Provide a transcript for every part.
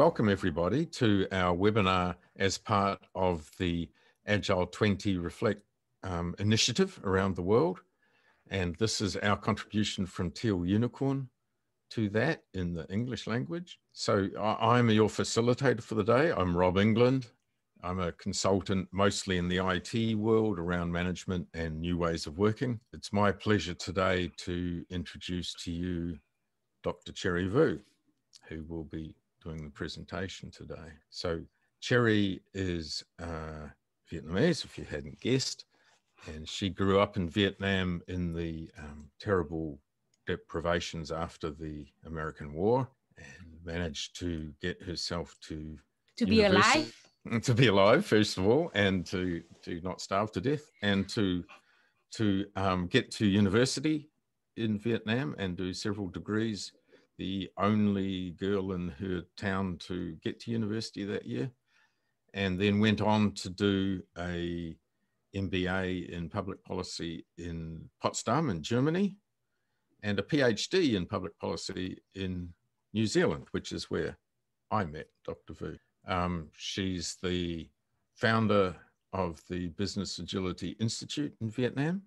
welcome everybody to our webinar as part of the Agile 20 Reflect initiative around the world. And this is our contribution from Teal Unicorn to that in the English language. So I'm your facilitator for the day. I'm Rob England. I'm a consultant mostly in the IT world around management and new ways of working. It's my pleasure today to introduce to you Dr. Cherry Vu, who will be doing the presentation today. So Cherry is Vietnamese, if you hadn't guessed, and she grew up in Vietnam in the terrible deprivations after the American War and managed to get herself to be alive. To be alive, first of all, and to not starve to death, and to get to university in Vietnam and do several degrees. The only girl in her town to get to university that year, and then went on to do a MBA in public policy in Potsdam in Germany, and a PhD in public policy in New Zealand, which is where I met Dr. Vu. She's the founder of the Business Agility Institute in Vietnam,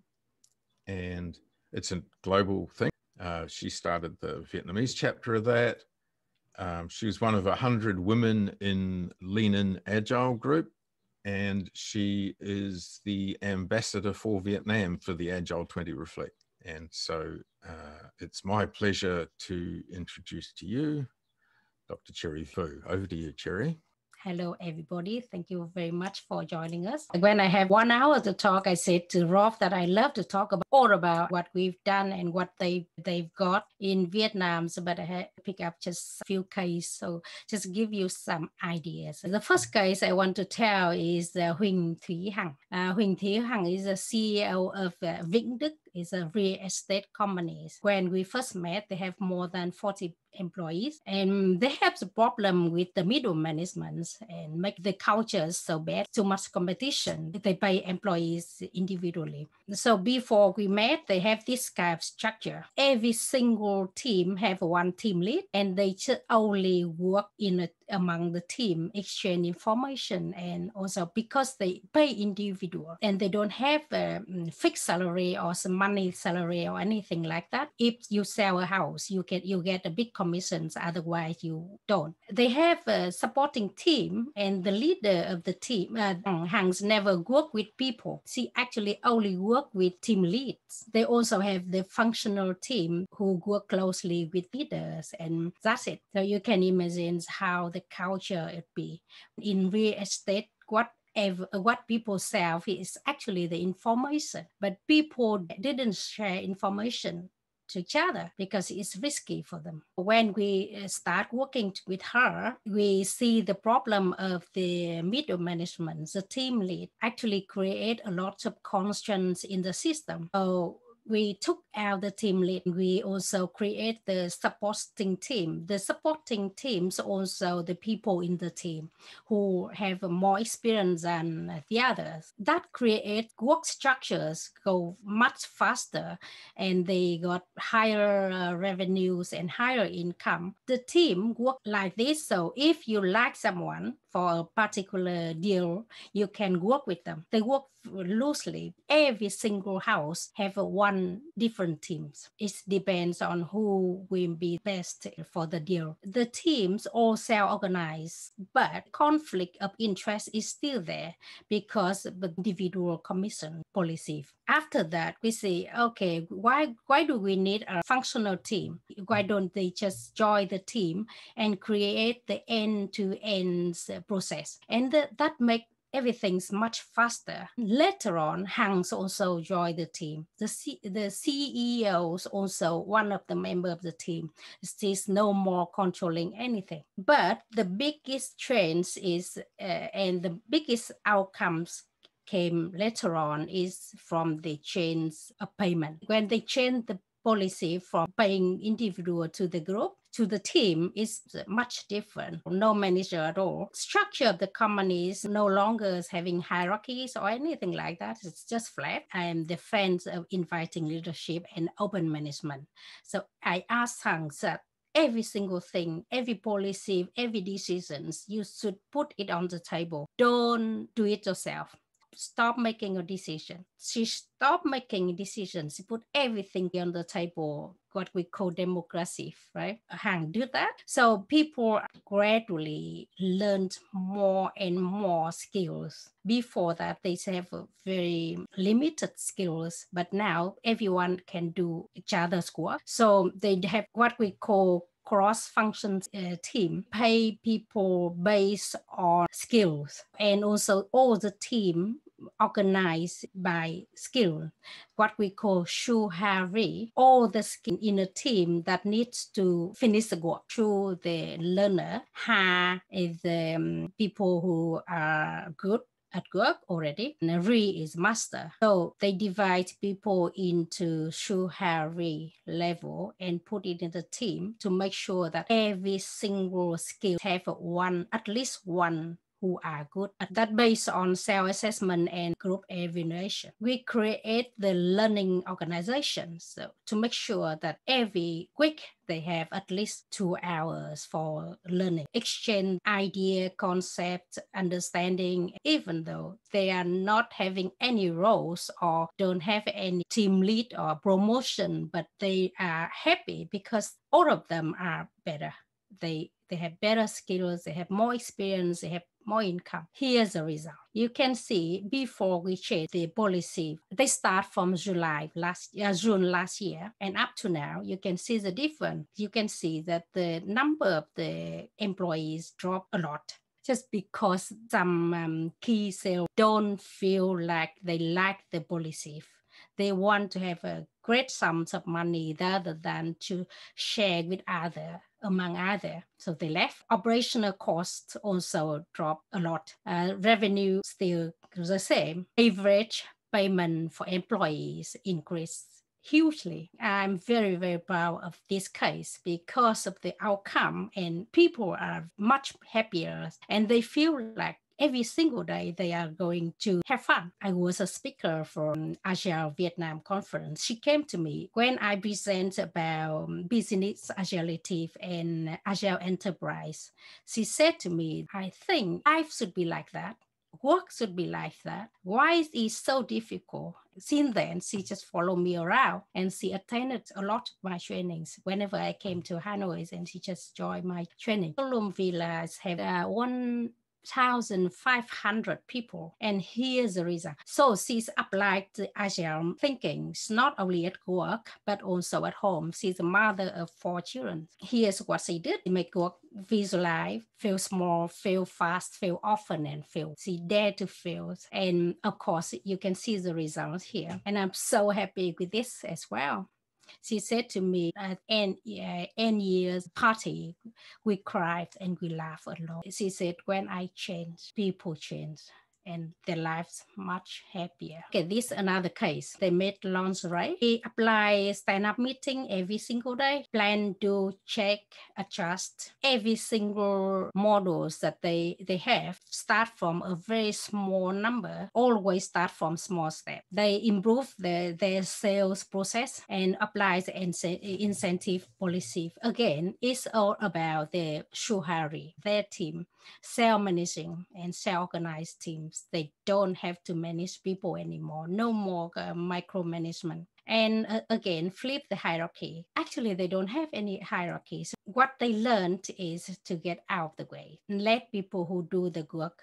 and it's a global thing. She started the Vietnamese chapter of that. She was one of 100 women in Lean In Agile group, and she is the ambassador for Vietnam for the Agile 20 Reflect. And so it's my pleasure to introduce to you Dr. Cherry Vu. Over to you, Cherry. Hello, everybody. Thank you very much for joining us. When I have 1 hour to talk, I said to Rob that I love to talk about what we've done and what they've got in Vietnam. So, but I had to pick up just a few cases. So just give you some ideas. The first case I want to tell is Huỳnh Thúy Hằng. Huỳnh Thúy Hằng is the CEO of Vĩnh Đức. It's a real estate company. When we first met, they have more than 40 employees, and they have the problem with the middle management and make the culture so bad, too much competition. They pay employees individually. So before we met, they have this kind of structure. Every single team have one team lead, and they just only work among the team, exchange information, and also because they pay individual and they don't have a fixed salary or some money salary or anything like that. If you sell a house, you get a big commissions, otherwise you don't. They have a supporting team, and the leader of the team, Hằng, never work with people. She actually only work with team leads. They also have the functional team who work closely with leaders, and that's it. So you can imagine how the culture it be. In real estate, what people sell is actually the information, but people didn't share information to each other because it's risky for them. When we start working with her, we see the problem of the middle management, the team lead actually create a lot of constraints in the system. So we took out the team lead. We also create the supporting team. The supporting teams also the people in the team who have more experience than the others. That create work structures go much faster, and they got higher revenues and higher income. The team work like this. So if you like someone for a particular deal, you can work with them. They work loosely. Every single house have one different teams. It depends on who will be best for the deal. The teams all self-organized, but conflict of interest is still there because of the individual commission policy. After that, we say, okay, why do we need a functional team? Why don't they just join the team and create the end-to-end process? And that make everything's much faster. Later on, Hằng also joined the team. The CEO is also one of the members of the team. She's no more controlling anything. But the biggest trends is, and the biggest outcomes came later on is from the change of payment. When they changed the policy from paying individual to the group, to the team is much different. No manager at all. Structure of the company is no longer having hierarchies or anything like that. It's just flat. I am the fans of inviting leadership and open management. So I asked Hằng that every single thing, every policy, every decisions, you should put it on the table. Don't do it yourself. Stop making a decision. She stopped making decisions. She put everything on the table, what we call democracy, right? Han do that. So people gradually learned more and more skills. Before that, they have a very limited skills, but now everyone can do each other's work. So they have what we call cross-function team, pay people based on skills, and also all the team organized by skill, what we call shuhari, all the skill in a team that needs to finish the work. Shu, the learner, ha is the people who are good at work already, and Ri is master. So they divide people into Shuhari level and put it in the team to make sure that every single skill have at least one who are good at that. Based on self-assessment and group evaluation, we create the learning organization, so to make sure that every week they have at least 2 hours for learning, exchange idea, concept, understanding, even though they are not having any roles or don't have any team lead or promotion, but they are happy because all of them are better. They have better skills, they have more experience, they have more income. Here's the result. You can see before we change the policy, they start from June last year, and up to now, you can see the difference. You can see that the number of the employees dropped a lot, just because some key sales don't feel like they like the policy. They want to have a great sums of money rather than to share with among other. So they left. Operational costs also dropped a lot. Revenue still the same. Average payment for employees increased hugely. I'm very, very proud of this case because of the outcome, and people are much happier and they feel like every single day they are going to have fun. I was a speaker for Agile Vietnam conference. She came to me when I present about business agility and agile enterprise. She said to me, I think life should be like that. Work should be like that. Why is it so difficult? Since then, she just followed me around and she attended a lot of my trainings whenever I came to Hanoi, and she just joined my training. Tulum Villas have 1,500 people, and here's the reason. So she's applied the agile thinking. It's not only at work but also at home. She's a mother of 4 children. Here's what she did: make work visualize, fail small, fail fast, fail often, and fail. She dared to fail, and of course you can see the results here. And I'm so happy with this as well. She said to me at end year's party, we cried and we laughed a lot. She said, when I change, people change, and their lives much happier. Okay, this is another case. They made lingerie. They apply stand-up meeting every single day. Plan, do, check, adjust every single models that they have. Start from a very small number. Always start from small steps. They improve their sales process and apply the incentive policy. Again, it's all about the Shuhari, their team, self-managing and self-organized teams. They don't have to manage people anymore. No more micromanagement. And again, flip the hierarchy. Actually, they don't have any hierarchies. What they learned is to get out of the way and let people who do the work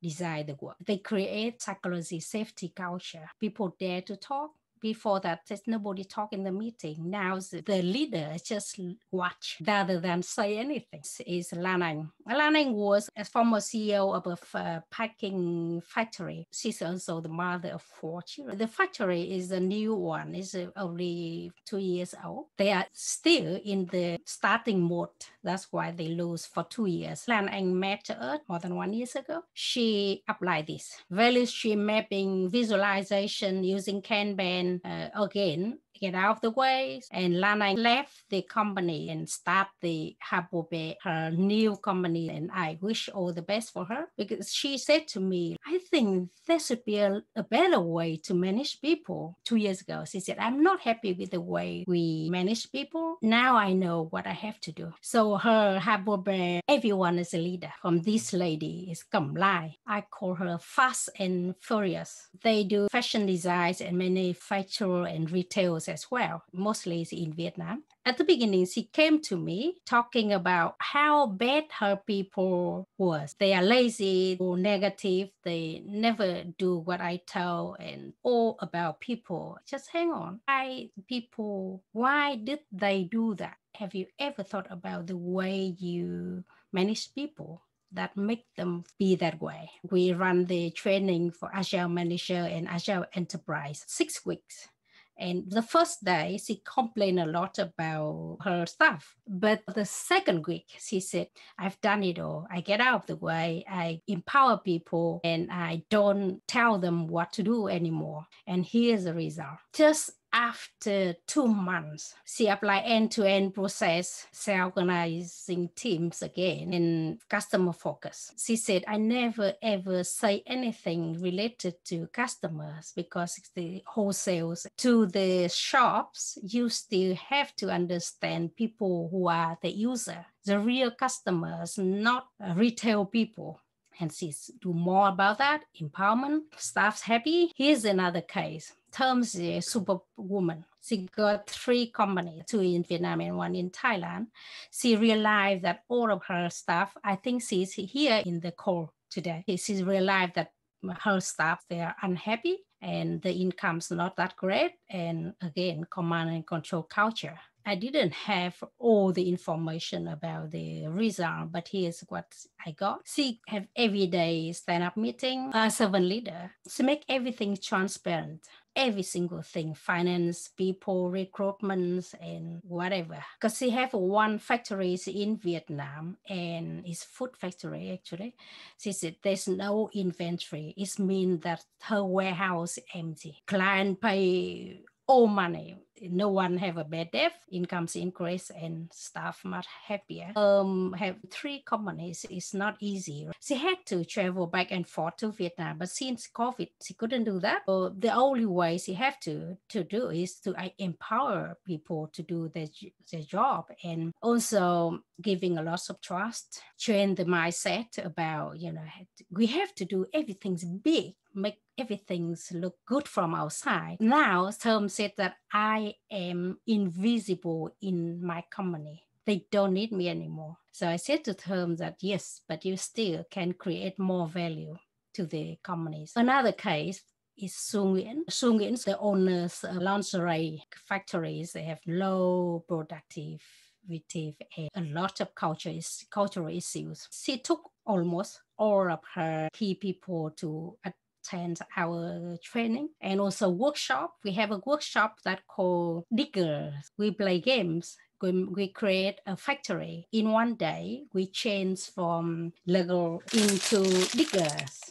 design the work. They create psychology, safety culture. People dare to talk. Before that, there's nobody talk in the meeting. Now the leader just watch rather than say anything. Is Lan Anh. Lan Anh was a former CEO of a packing factory. She's also the mother of 4 children. The factory is a new one. It's only 2 years old. They are still in the starting mode. That's why they lose for 2 years. Lan Anh met us more than 1 year ago. She applied this value stream mapping, visualization using Kanban. Again, get out of the way. And Lana left the company and start the Habobe, her new company. And I wish all the best for her, because she said to me, I think there should be a better way to manage people. 2 years ago, she said, I'm not happy with the way we manage people. Now I know what I have to do. So her Habobe, everyone is a leader. From this lady is Cẩm Lai. I call her fast and furious. They do fashion designs and manufacture and retails as well, mostly in Vietnam. At the beginning, she came to me talking about how bad her people was. They are lazy or negative. They never do what I tell, and all about people. Just hang on. Why did they do that? Have you ever thought about the way you manage people that make them be that way? We run the training for Agile Manager and Agile Enterprise, 6 weeks. And the first day, she complained a lot about her stuff. But the second week, she said, I've done it all. I get out of the way. I empower people and I don't tell them what to do anymore. And here's the result. Just after 2 months, she applied end-to-end process, self-organizing teams again, and customer focus. She said, I never ever say anything related to customers because the wholesales to the shops, you still have to understand people who are the user, the real customers, not retail people. And she's do more about that, empowerment, staff's happy. Here's another case. Terms is a superwoman. She got 3 companies, 2 in Vietnam and 1 in Thailand. She realized that all of her staff, I think she's here in the call today. She realized that her staff, they are unhappy and the income's not that great. And again, command and control culture. I didn't have all the information about the result, but here's what I got. She have every day stand-up meeting, servant leader. She make everything transparent. Every single thing, finance, people, recruitments, and whatever. Because she have 1 factory in Vietnam, and it's food factory actually. She said there's no inventory. It means that her warehouse empty. Client pay all money. No one have a bad debt, incomes increase, and staff much happier. Have 3 companies is not easy. She had to travel back and forth to Vietnam, but since COVID, she couldn't do that. So the only way she have to do is to empower people to do their job, and also giving a lot of trust, train the mindset about, we have to do everything's big, make everything look good from outside. Now, Term said that I am invisible in my company. They don't need me anymore. So I said to Term that, yes, but you still can create more value to the companies. Another case is Su Nguyen. Su Nguyen's the owners of lingerie factories. They have low productive and a lot of cultural issues. She took almost all of her key people to attend our training and also workshop. We have a workshop that called Diggers. We play games. We create a factory. In 1 day, we change from Lego into Diggers.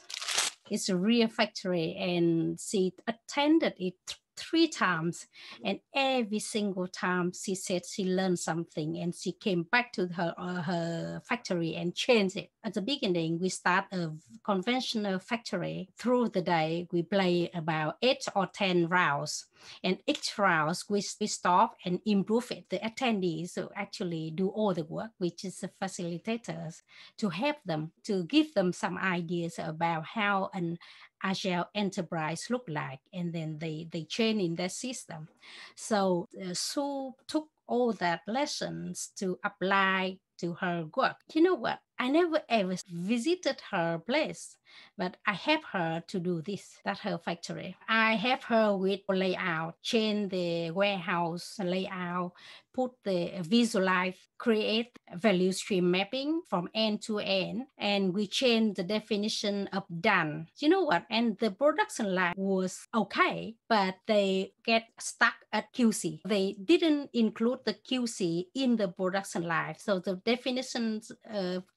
It's a real factory, and she attended it 3 times, and every single time she said she learned something, and she came back to her factory and changed it. At the beginning, we start a conventional factory. Through the day, we play about 8 or 10 rounds, and each round we stop and improve it. The attendees actually do all the work, which is the facilitators, to help them, to give them some ideas about how an Agile enterprise look like, and then they train in that system. So Sue took all that lessons to apply to her work. You know what? I never ever visited her place, but I help her to do this. That's her factory. I help her with layout, change the warehouse layout, put the visualize, create value stream mapping from end to end, and we change the definition of done. You know what? And the production line was okay, but they get stuck at QC. They didn't include the QC in the production line. So the definitions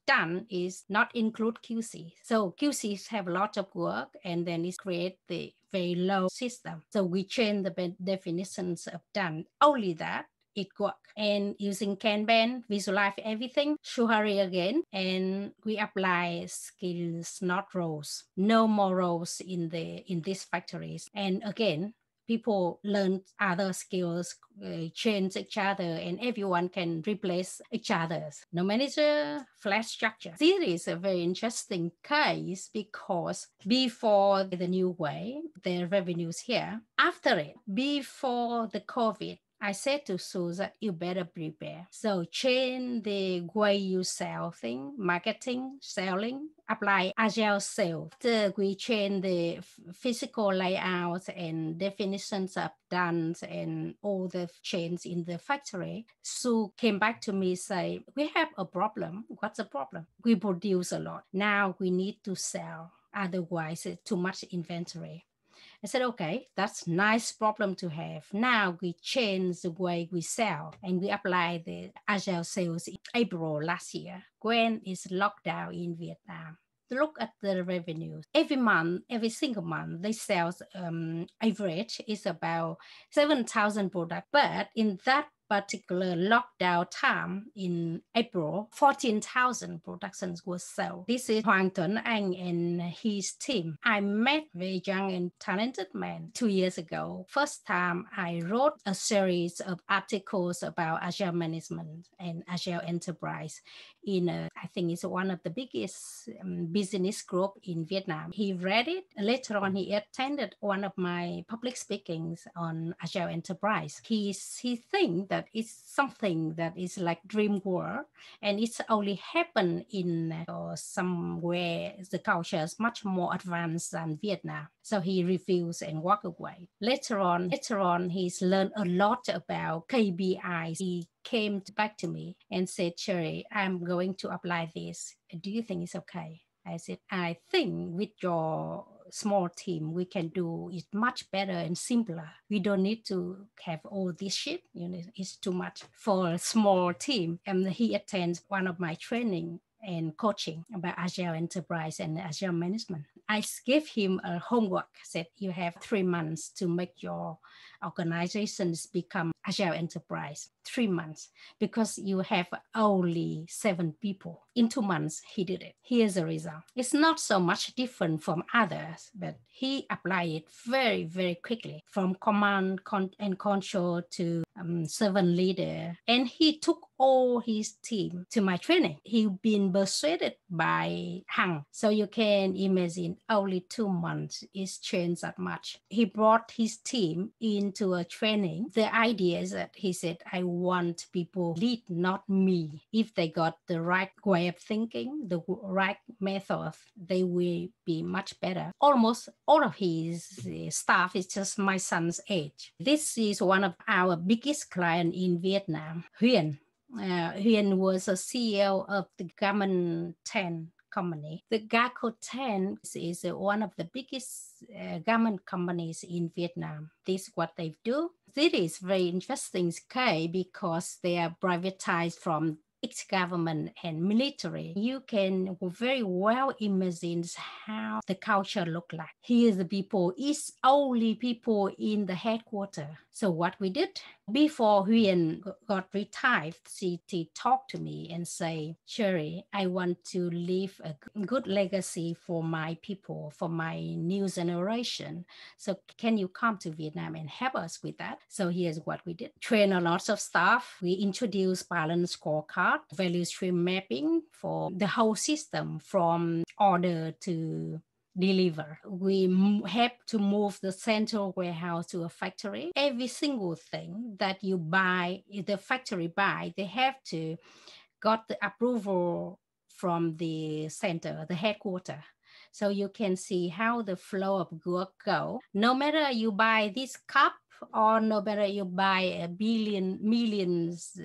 done is not include QC. So QCs have a lot of work, and then it create the very low system. So we change the definitions of done. Only that it work. And using Kanban, visualize everything, Shuhari again, and we apply skills, not roles. No more roles in these factories. And again, people learn other skills, change each other, and everyone can replace each other. No manager, flat structure. This is a very interesting case because before the new way, the revenues here, after it, before the COVID, I said to Sue that you better prepare. So change the way you sell things, marketing, selling, apply agile sales. After we change the physical layout and definitions of done and all the change in the factory, Sue came back to me say, we have a problem. What's the problem? We produce a lot. Now we need to sell. Otherwise, it's too much inventory. I said, okay, that's nice problem to have. Now we change the way we sell and we apply the agile sales in April last year when it's locked down in Vietnam. Look at the revenues. Every month, every single month, they sell average is about 7,000 products. But in that particular lockdown time in April, 14,000 productions were sold. This is Hoàng Tuấn Anh and his team. I met very young and talented man 2 years ago. First time I wrote a series of articles about agile management and agile enterprise in I think it's one of the biggest business group in Vietnam. He read it. Later on, he attended one of my public speakings on agile enterprise. He thinks that it's something that is like dream world, and it's only happen in somewhere the culture is much more advanced than Vietnam. So he refused and walked away. Later on, he's learned a lot about KPIs. He came back to me and said, Cherry, I'm going to apply this. Do you think it's okay? I said, I think with your small team, we can do it much better and simpler. We don't need to have all this shit. It's too much for a small team. And he attends one of my training and coaching about agile enterprise and agile management. I gave him a homework, said you have 3 months to make your organizations become agile enterprise. 3 months, because you have only 7 people. In 2 months, he did it. Here's the result. It's not so much different from others, but he applied it very, very quickly, from command and control to servant leader. And he took all his team to my training. He been persuaded by Hằng. So you can imagine only 2 months is changed that much. He brought his team into a training. The idea is that he said, I want people lead, not me. If they got the right way of thinking, the right method, they will be much better. Almost all of his staff is just my son's age. This is one of our biggest clients in Vietnam, Huyên. Huyên was a CEO of the Garment 10 company. The Garco 10 is one of the biggest garment companies in Vietnam. This is what they do. This is very interesting case because they are privatized from its government and military. You can very well imagine how the culture look like. Here the people is only people in the headquarters. So what we did, before Huyên got retired, she talked to me and say, Cherry, I want to leave a good legacy for my people, for my new generation. So can you come to Vietnam and help us with that? So here's what we did. Train a lot of staff. We introduced balance scorecard, value stream mapping for the whole system from order to deliver. We have to move the central warehouse to a factory. Every single thing that you buy, the factory buy, they have to got the approval from the center, the headquarters. So you can see how the flow of goods go. No matter you buy this cup or no matter you buy millions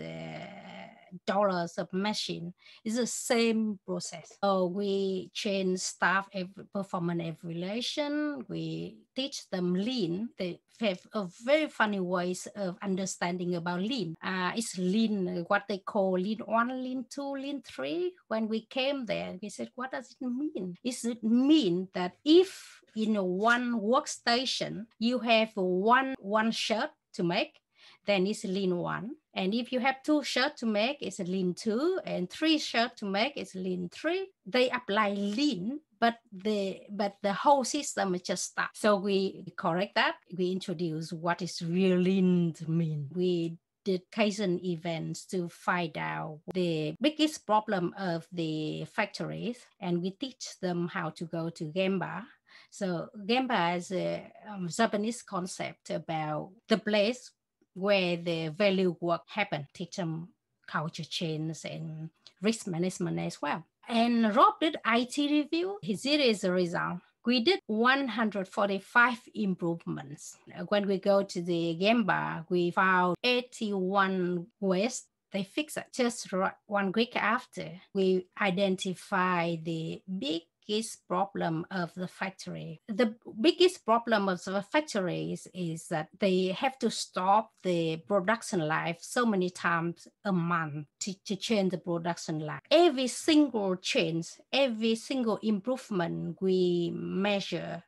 dollars of machine. It's the same process. So we train staff performance evaluation. We teach them lean. They have a very funny ways of understanding about lean. It's lean, what they call lean 1, lean 2, lean 3. When we came there, we said, what does it mean? It mean that if in one workstation you have one shirt to make, then it's lean 1. And if you have 2 shirts to make, it's a lean 2, and 3 shirts to make, it's lean 3. They apply lean, but the whole system is just stuck. So we correct that. We introduce what is real lean mean. We did Kaizen events to find out the biggest problem of the factories, and we teach them how to go to Gemba. So Gemba is a Japanese concept about the place where the value work happen, teach them culture change and risk management as well. And Rob did IT review. Here is the result. We did 145 improvements. When we go to the Gemba, we found 81 waste. They fixed it just 1 week after. We identify the biggest problem of the factory. The biggest problem of the factories is that they have to stop the production line so many times a month to change the production line. Every single change, every single improvement, we measure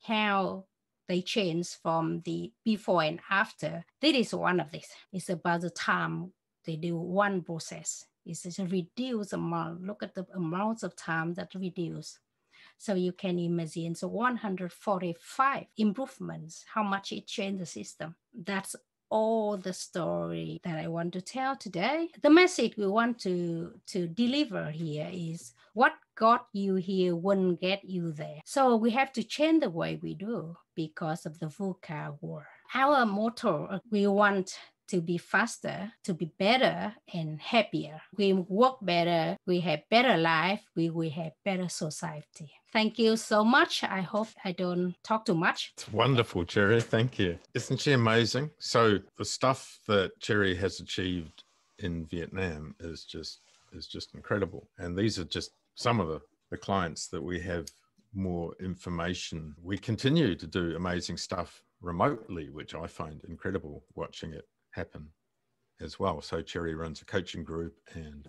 how they change from the before and after. This is one of these. It's about the time they do one process. It's a reduce amount. Look at the amounts of time that reduce. So you can imagine, so 145 improvements, how much it changed the system. That's all the story that I want to tell today. The message we want to deliver here is what got you here wouldn't get you there. So we have to change the way we do because of the VUCA war. Our motto, we want to be faster, to be better and happier. We work better, we have better life, we have better society. Thank you so much. I hope I don't talk too much. It's wonderful, Cherry. Thank you. Isn't she amazing? So the stuff that Cherry has achieved in Vietnam is just incredible. And these are just some of the clients that we have more information. We continue to do amazing stuff remotely, which I find incredible watching it happen as well. So Cherry runs a coaching group and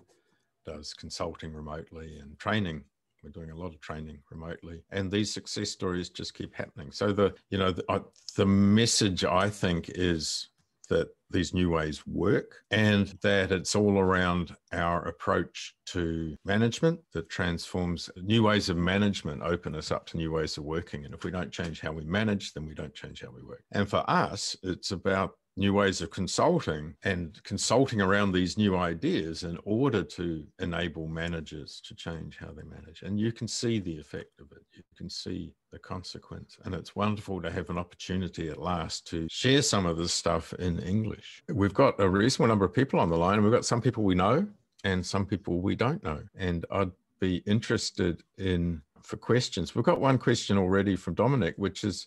does consulting remotely and training. We're doing a lot of training remotely, and these success stories just keep happening. So the message, I think, is that these new ways work and that it's all around our approach to management that transforms. New ways of management open us up to new ways of working. And if we don't change how we manage, then we don't change how we work. And for us, it's about new ways of consulting and consulting around these new ideas in order to enable managers to change how they manage. And you can see the effect of it. You can see the consequence. And it's wonderful to have an opportunity at last to share some of this stuff in English. We've got a reasonable number of people on the line, and we've got some people we know and some people we don't know. And I'd be interested for questions. We've got one question already from Dominic, which is,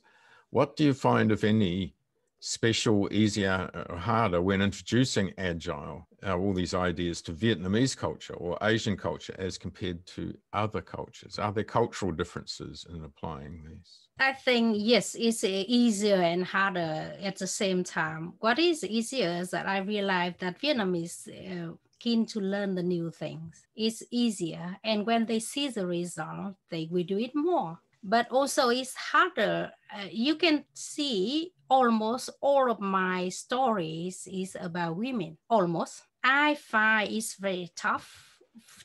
what do you find, if any, special, easier, or harder when introducing agile, all these ideas to Vietnamese culture or Asian culture as compared to other cultures? Are there cultural differences in applying these? I think, yes, it's easier and harder at the same time. What is easier is that I realized that Vietnamese keen to learn the new things. It's easier. And when they see the result, they will do it more. But also it's harder. You can see almost all of my stories is about women, almost. I find it's very tough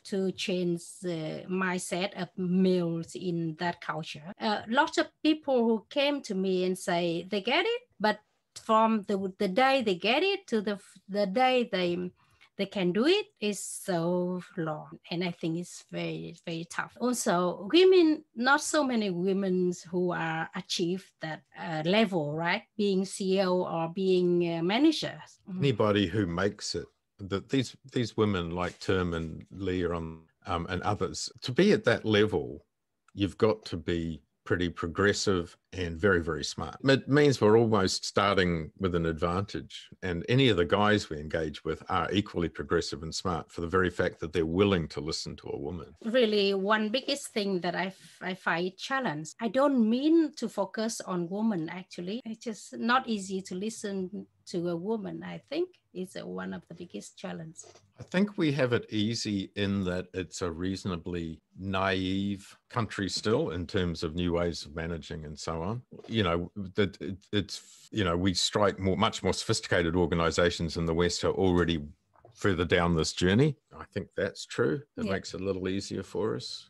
to change the mindset of males in that culture. Lots of people who came to me and say they get it, but from the day they get it to the day they can do it is so long. And I think it's very, very tough. Also, women, not so many women who are achieved that level, right? Being CEO or being managers. Anybody who makes it, these women like Tim and Lee are on, and others, to be at that level, you've got to be pretty progressive and very, very smart. It means we're almost starting with an advantage. And any of the guys we engage with are equally progressive and smart for the very fact that they're willing to listen to a woman. Really, one biggest thing that I find challenge. I don't mean to focus on women, actually. It's just not easy to listen to a woman, I think. It's one of the biggest challenges. I think we have it easy in that it's a reasonably naive country still in terms of new ways of managing and so on. You know, that it's, you know, we strike much more sophisticated organizations in the West are already further down this journey. I think that's true. It makes it a little easier for us.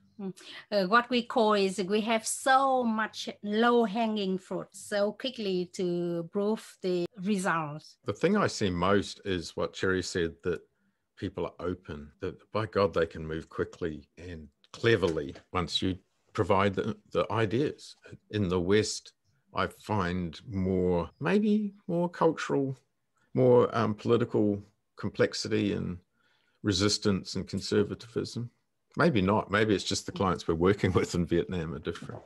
What we call is we have so much low-hanging fruit so quickly to prove the results. The thing I see most is what Cherry said, that people are open, that by God, they can move quickly and cleverly once you provide the ideas. In the West, I find maybe more cultural, more political complexity and resistance and conservatism. Maybe not. Maybe it's just the clients we're working with in Vietnam are different.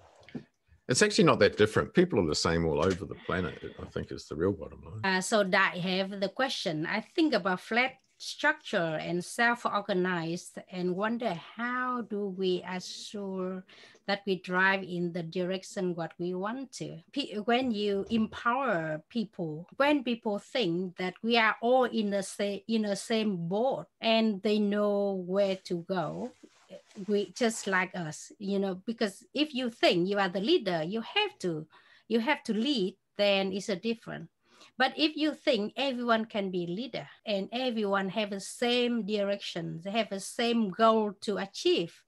It's actually not that different. People are the same all over the planet, I think, is the real bottom line. So I have the question. I think about flat structure and self-organized and wonder, how do we assure that we drive in the direction what we want to? When you empower people, when people think that we are all in the same boat and they know where to go, we just like us, you know, because if you think you are the leader, you have to lead, then it's a different. But if you think everyone can be leader and everyone have the same direction, they have the same goal to achieve,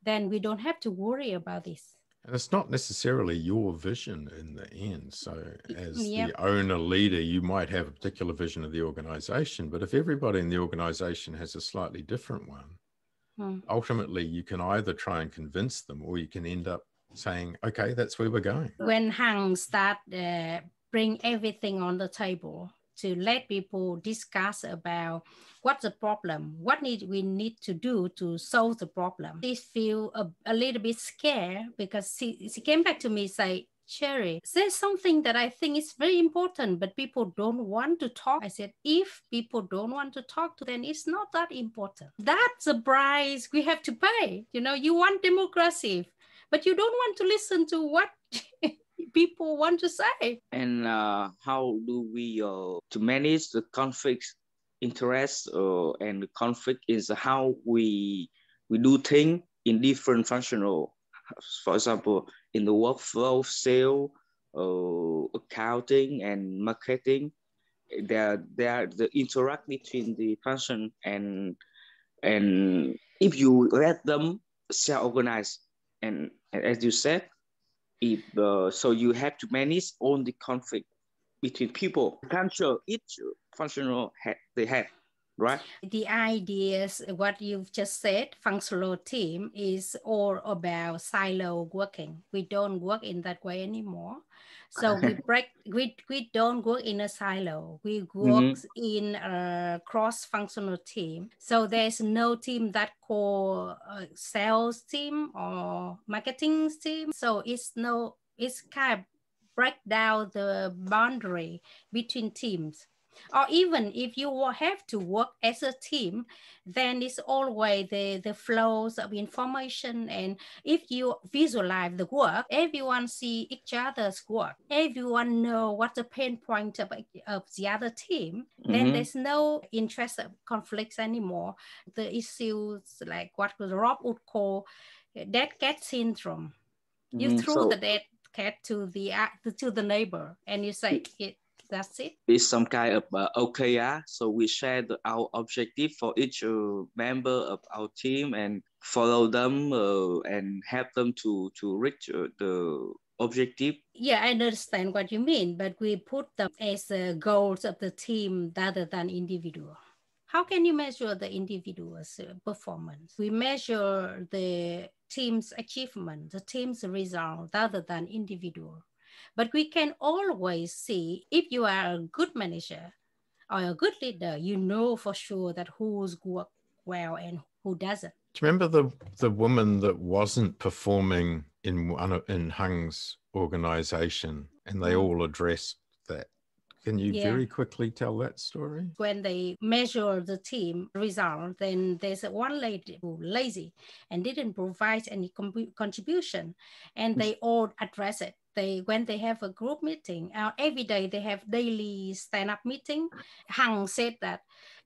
then we don't have to worry about this. And it's not necessarily your vision in the end. So as the owner leader, you might have a particular vision of the organization, but if everybody in the organization has a slightly different one, ultimately you can either try and convince them or you can end up saying, okay, that's where we're going. When Hang start bring everything on the table to let people discuss about what's the problem, what we need to do to solve the problem, they feel a little bit scared because she came back to me and say, Cherry, there's something that I think is very important, but people don't want to talk. I said, if people don't want to talk, then it's not that important. That's a price we have to pay. You know, you want democracy, but you don't want to listen to what people want to say. And how do we to manage the conflict interest and the conflict is how we do things in different functional. For example, in the workflow, sale, accounting, and marketing, there the interact between the function and if you let them self-organize and as you said, if so you have to manage all the conflict between people. Culture, each functional they have. Right. The ideas, what you've just said, functional team is all about silo working. We don't work in that way anymore. So we don't work in a silo. We work in a cross-functional team. So there's no team that call sales team or marketing team. So it's kind of break down the boundary between teams. Or even if you have to work as a team, then it's always the flows of information. And if you visualize the work, everyone see each other's work. Everyone know what the pain point of the other team. Then there's no interest of conflicts anymore. The issues like what Rob would call dead cat syndrome. You throw the dead cat to the neighbor and you say that's it. It's some kind of OKR. So we share our objective for each member of our team and follow them and help them to reach the objective. Yeah, I understand what you mean, but we put them as goals of the team rather than individual. How can you measure the individual's performance? We measure the team's achievement, the team's result rather than individual. But we can always see if you are a good manager or a good leader, you know for sure that whose work well and who doesn't. Do you remember the woman that wasn't performing in Hung's organization, and they all addressed that? Can you very quickly tell that story? When they measure the team result, then there's one lady who lazy and didn't provide any contribution, and they all address it. When they have a group meeting, every day they have daily stand-up meeting. Hung said that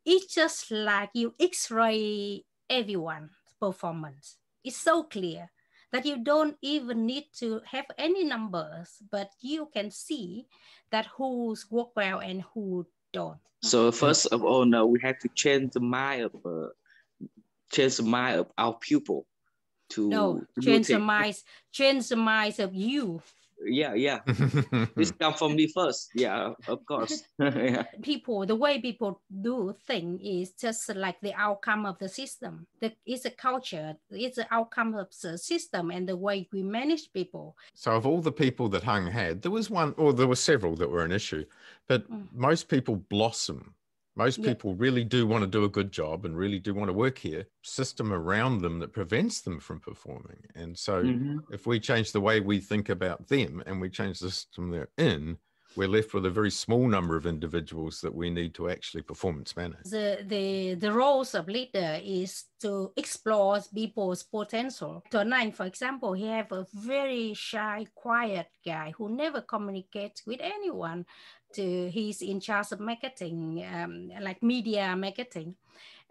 it's just like you X-ray everyone's performance. It's so clear that you don't even need to have any numbers, but you can see that who's work well and who don't. So first of all, now we have to change the mind of our pupil to change the minds of you. Yeah. This comes from me first. Yeah, of course. Yeah. The way people do things is just like the outcome of the system. It's a culture. It's the outcome of the system and the way we manage people. So of all the people that Hung had, there was one, or there were several that were an issue, but most people blossom. Most people really do want to do a good job and really do want to work here. System around them that prevents them from performing. And so if we change the way we think about them and we change the system they're in, we're left with a very small number of individuals that we need to actually performance manage. The roles of leader is to explore people's potential. Tonang, for example, he have a very shy, quiet guy who never communicates with anyone. He's in charge of marketing, like media marketing.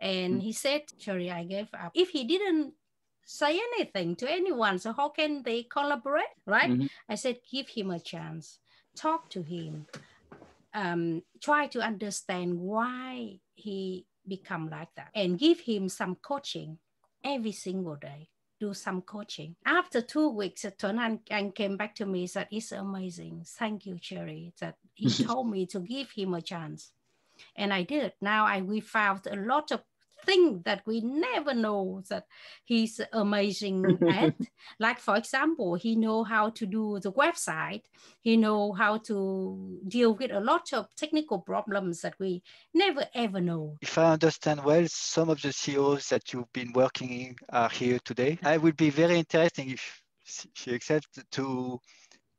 And he said, sorry, I gave up. If he didn't say anything to anyone, so how can they collaborate, right? I said, give him a chance. Talk to him, try to understand why he become like that, and give him some coaching every single day. Do some coaching. After 2 weeks, Tonan came back to me and said, it's amazing. Thank you, Cherry, that he told me to give him a chance. And I did. Now we found a lot of thing that we never know that he's amazing at. Like, for example, he know how to do the website. He know how to deal with a lot of technical problems that we never ever know. If I understand well, some of the CEOs that you've been working are here today. I would be very interesting if she accepts to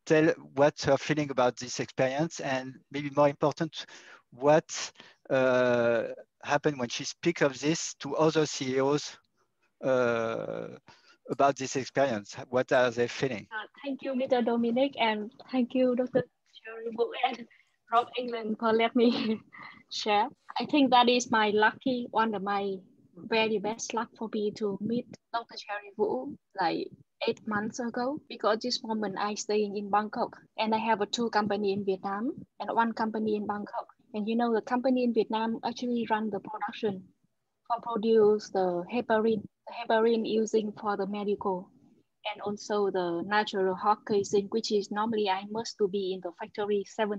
tell what's her feeling about this experience, and maybe more important, what happened when she speaks of this to other CEOs about this experience. What are they feeling? Thank you, Mr. Dominic, and thank you, Dr. Cherry and Rob England, for letting me share. I think that is one of my very best luck for me to meet Dr. Cherry Wu like 8 months ago, because this moment I staying in Bangkok and I have 2 companies in Vietnam and 1 company in Bangkok. And you know, the company in Vietnam actually run the production for produce the heparin using for the medical, and also the natural organising, which is normally I must to be in the factory 70%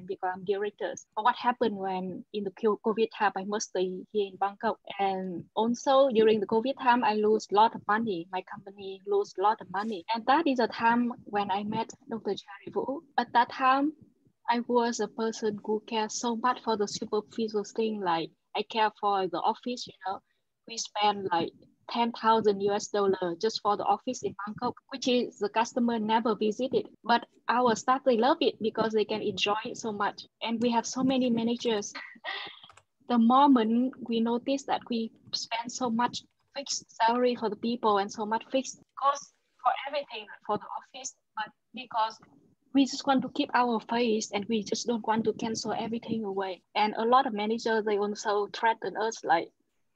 because I'm director. But what happened when in the COVID time, I must stay here in Bangkok. And also during the COVID time, I lose a lot of money. My company lose a lot of money. And that is a time when I met Dr. Cherry Wu. At that time, I was a person who cares so much for the superficial thing, like I care for the office, you know. We spend like 10,000 US dollar just for the office in Bangkok, which is the customer never visited. But our staff, they love it because they can enjoy it so much. And we have so many managers. The moment we notice that we spend so much fixed salary for the people and so much fixed cost for everything for the office, but because we just want to keep our face and we just don't want to cancel everything away. And a lot of managers, they also threaten us like,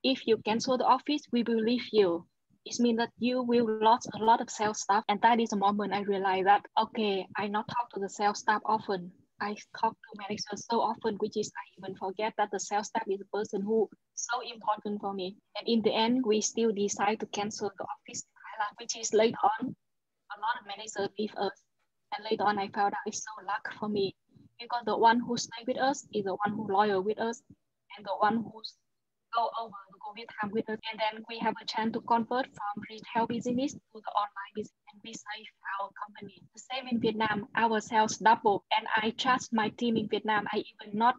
if you cancel the office, we will leave you. It means that you will lose a lot of sales staff. And that is a moment I realized that, okay, I not talk to the sales staff often. I talk to managers so often, which is I even forget that the sales staff is a person who is so important for me. And in the end, we still decide to cancel the office in Thailand, which is later on, a lot of managers leave us. And later on, I found out it's so luck for me because the one who stay with us is the one who loyal with us and the one who's go over the COVID time with us. And then we have a chance to convert from retail business to the online business, and we save our company. The same in Vietnam, our sales double. And I trust my team in Vietnam. I even not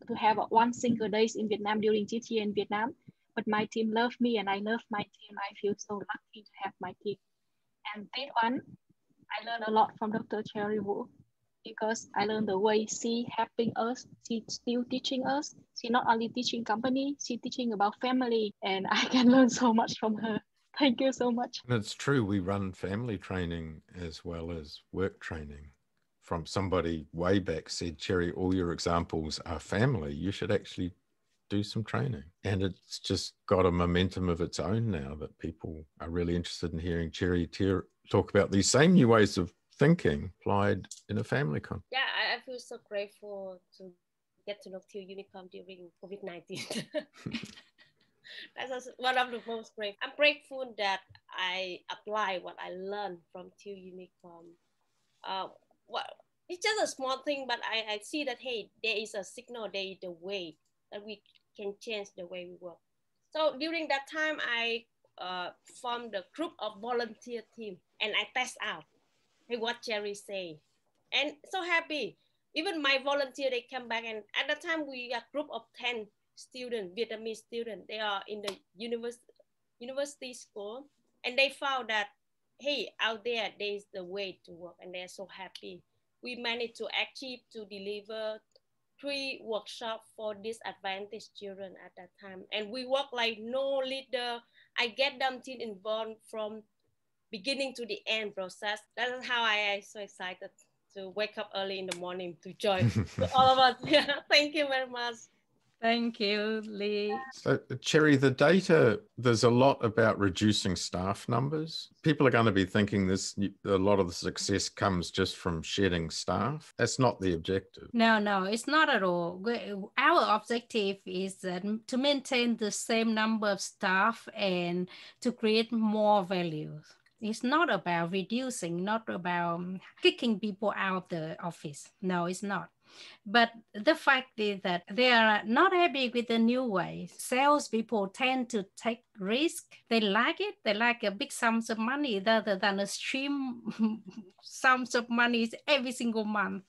to have 1 single day in Vietnam during this year in Vietnam, but my team love me and I love my team. I feel so lucky to have my team. And this one, I learned a lot from Dr. Cherry Wu because I learned the way she helping us. She's still teaching us. She not only teaching company, she teaching about family, and I can learn so much from her. Thank you so much. And it's true, we run family training as well as work training. From somebody way back said, Cherry, all your examples are family. You should actually do some training. And it's just got a momentum of its own now that people are really interested in hearing Cherry talk about these same new ways of thinking applied in a family context. Yeah, I feel so grateful to get to know Teal Unicorn during COVID-19. That's one of the most grateful. I'm grateful that I apply what I learned from Teal Unicorn. It's just a small thing, but I see that, hey, there is a signal, there is a way that we can change the way we work. So during that time, I formed a group of volunteer team and I test out what Cherry say. And so happy. Even my volunteer, they come back, and at the time we are a group of 10 students, Vietnamese students. They are in the university school, and they found that, hey, out there is the way to work, and they're so happy. We managed to achieve to deliver 3 workshops for disadvantaged children at that time. And we work like no leader. I get them to involved from beginning to the end process. That's how I am so excited to wake up early in the morning to join to all of us. Yeah, thank you very much. Thank you, Lee. So, Cherry, the data, there's a lot about reducing staff numbers. People are going to be thinking a lot of the success comes just from shedding staff. That's not the objective. No, it's not at all. Our objective is to maintain the same number of staff and to create more value. It's not about reducing, not about kicking people out of the office. No, it's not. But the fact is that they are not happy with the new ways. Salespeople tend to take risk. They like it. They like a big sums of money rather than a stream sums of money every single month.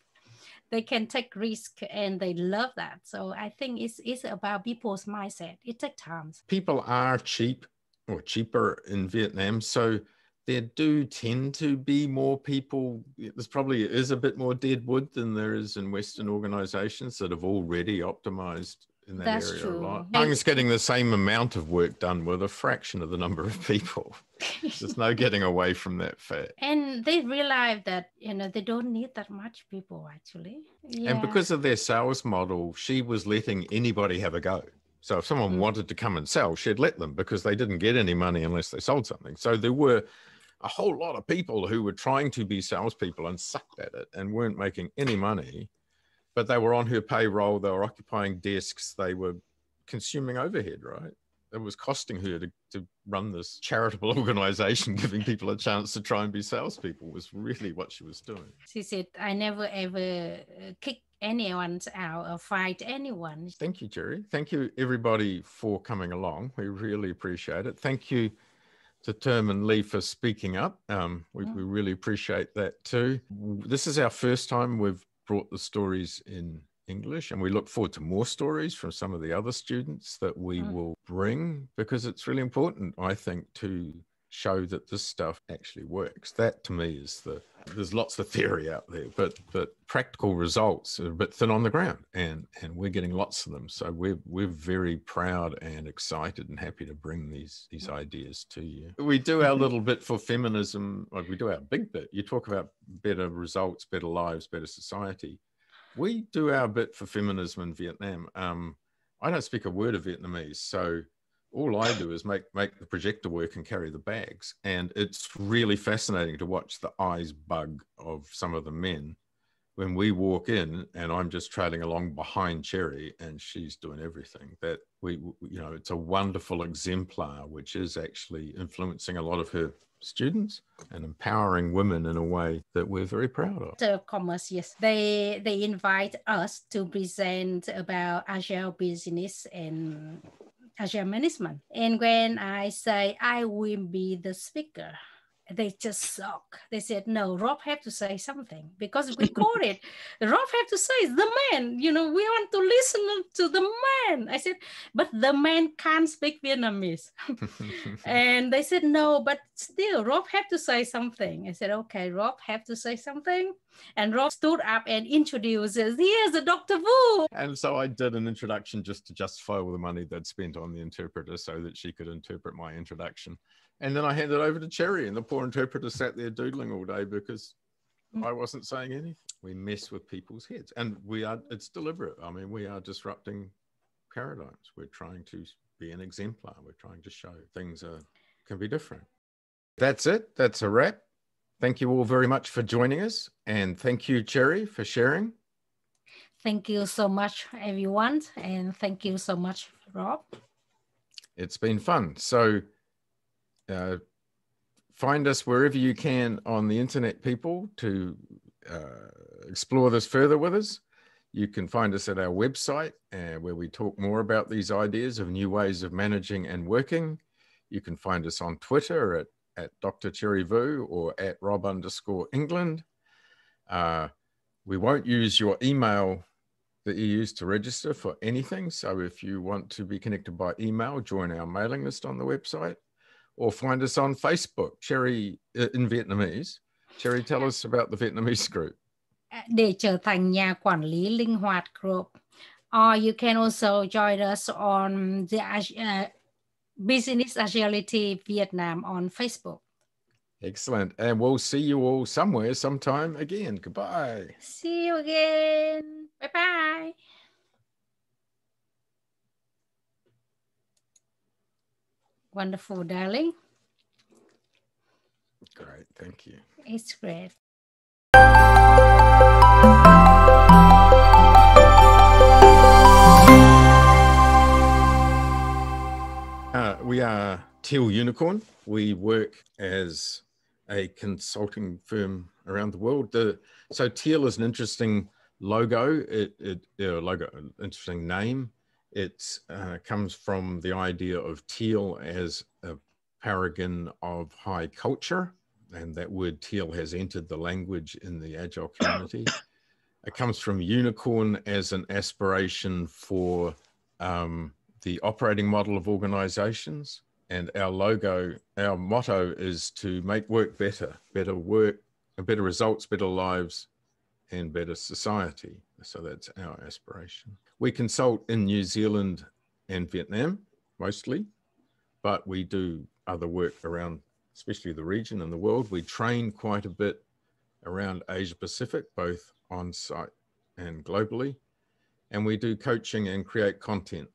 They can take risk and they love that. So I think it's about people's mindset. It takes time. People are cheap or cheaper in Vietnam. So there do tend to be more people. There's probably is a bit more dead wood than there is in Western organizations that have already optimized in that That's area true. a lot. Hung's getting the same amount of work done with a fraction of the number of people. There's no getting away from that fact. And they realize that, they don't need that much people actually. Yeah. And because of their sales model, she was letting anybody have a go. So if someone wanted to come and sell, she'd let them because they didn't get any money unless they sold something. So there were a whole lot of people who were trying to be salespeople and sucked at it and weren't making any money, but they were on her payroll, they were occupying desks, they were consuming overhead, right? It was costing her to run this charitable organization, giving people a chance to try and be salespeople was really what she was doing. She said, I never ever kick anyone out or fight anyone. Thank you, Jerry. Thank you, everybody, for coming along. We really appreciate it. Thank you to Term and Lee for speaking up. We really appreciate that too. This is our first time we've brought the stories in English, and we look forward to more stories from some of the other students that we will bring, because it's really important, I think, to show that this stuff actually works. That to me is there's lots of theory out there, but practical results are a bit thin on the ground, and we're getting lots of them. So we're very proud and excited and happy to bring these ideas to you. We do our little bit for feminism, like we do our big bit. You talk about better results, better lives, better society. We do our bit for feminism in Vietnam. I don't speak a word of Vietnamese, so all I do is make the projector work and carry the bags. And it's really fascinating to watch the eyes bug of some of the men when we walk in and I'm just trailing along behind Cherry and she's doing everything. That it's a wonderful exemplar, which is actually influencing a lot of her students and empowering women in a way that we're very proud of. The commerce, yes. They invite us to present about agile business and agile management. And when I say I will be the speaker, They just suck. They said, no, Rob have to say something because we caught it. Rob have to say, the man, we want to listen to the man. I said, but the man can't speak Vietnamese. And they said, no, but still, Rob have to say something. I said, okay, Rob have to say something. And Rob stood up and introduced, here's the Dr. Vu. And so I did an introduction just to justify all the money they'd spent on the interpreter so that she could interpret my introduction. And then I handed over to Cherry, and the poor interpreter sat there doodling all day because I wasn't saying anything. We mess with people's heads, and it's deliberate. I mean, we are disrupting paradigms. We're trying to be an exemplar. We're trying to show things can be different. That's it. That's a wrap. Thank you all very much for joining us. And thank you, Cherry, for sharing. Thank you so much, everyone. And thank you so much, Rob. It's been fun. So find us wherever you can on the internet, people, to explore this further with us. You can find us at our website where we talk more about these ideas of new ways of managing and working. You can find us on Twitter at Dr. Cherry Vu or at Rob_England. We won't use your email that you use to register for anything. So if you want to be connected by email, join our mailing list on the website or find us on Facebook, Cherry in Vietnamese. Cherry, tell us about the Vietnamese group. Để trở thành nhà quản lý linh hoạt group. Or you can also join us on the Business Agility Vietnam on Facebook. Excellent. And we'll see you all somewhere, sometime again. Goodbye. See you again. Bye-bye. Wonderful, darling. Great. Thank you. It's great. We are Teal Unicorn. We work as a consulting firm around the world. So Teal is an interesting logo. An interesting name. It comes from the idea of teal as a paragon of high culture, and that word teal has entered the language in the Agile community. It comes from unicorn as an aspiration for the operating model of organizations. And our motto is to make work better work, better results, better lives, and better society. So that's our aspiration. We consult in New Zealand and Vietnam mostly, but we do other work around, especially the region and the world. We train quite a bit around Asia Pacific, both on site and globally. And we do coaching and create content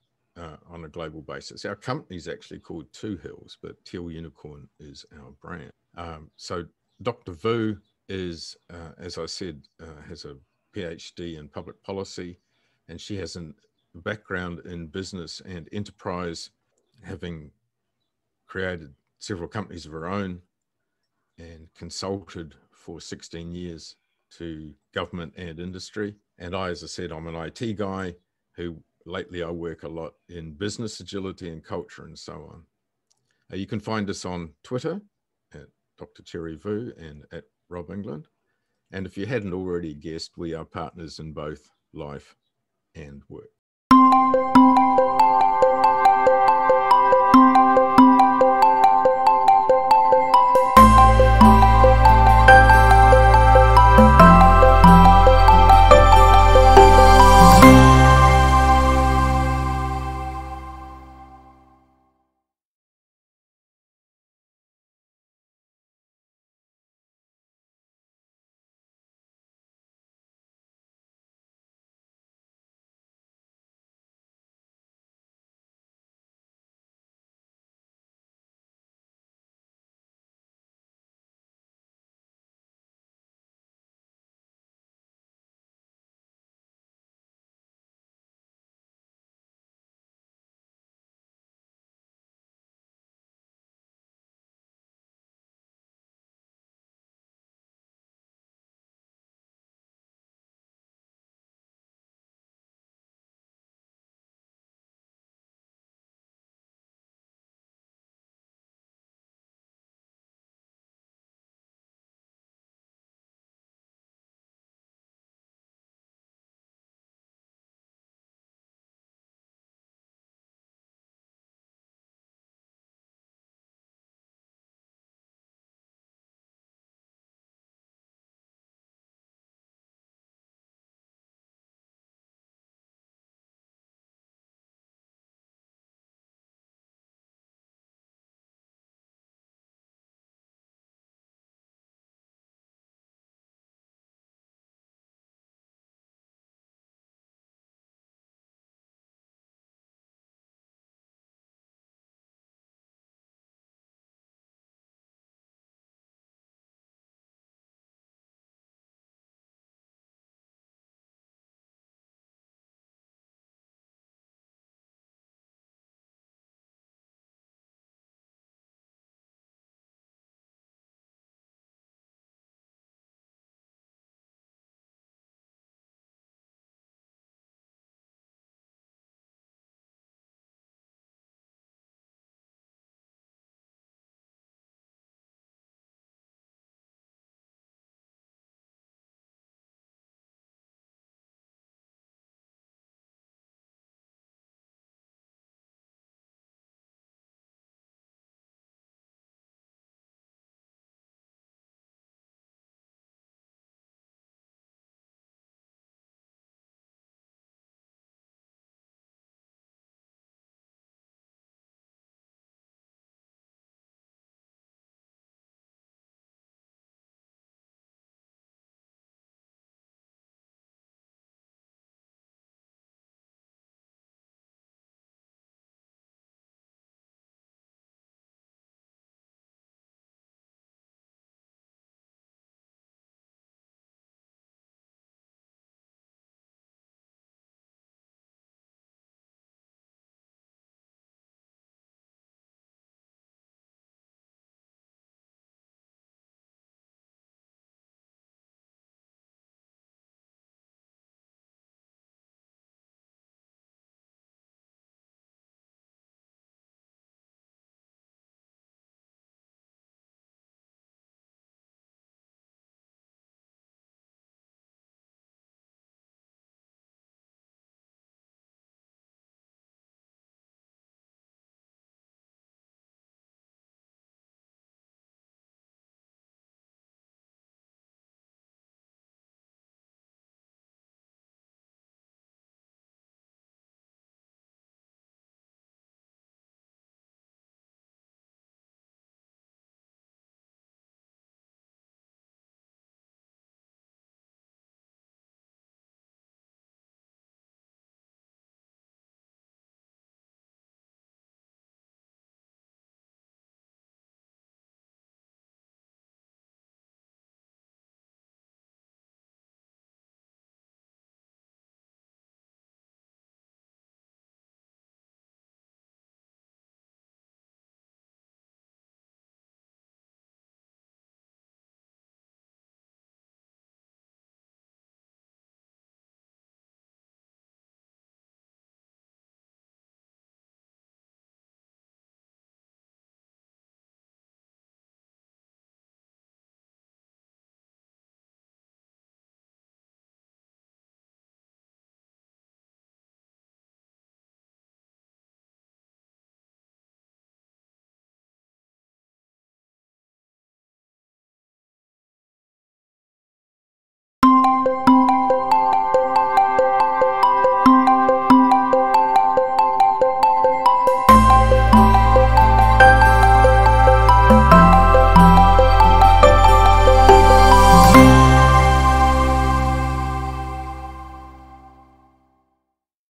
on a global basis. Our company is actually called Two Hills, but Teal Unicorn is our brand. So Dr. Vu is, as I said, has a PhD in public policy, and she has a background in business and enterprise, having created several companies of her own and consulted for 16 years to government and industry. And I, as I said, I'm an IT guy who lately I work a lot in business agility and culture and so on. You can find us on Twitter at Dr. Cherry Vu and at Rob England. And if you hadn't already guessed, we are partners in both life and work.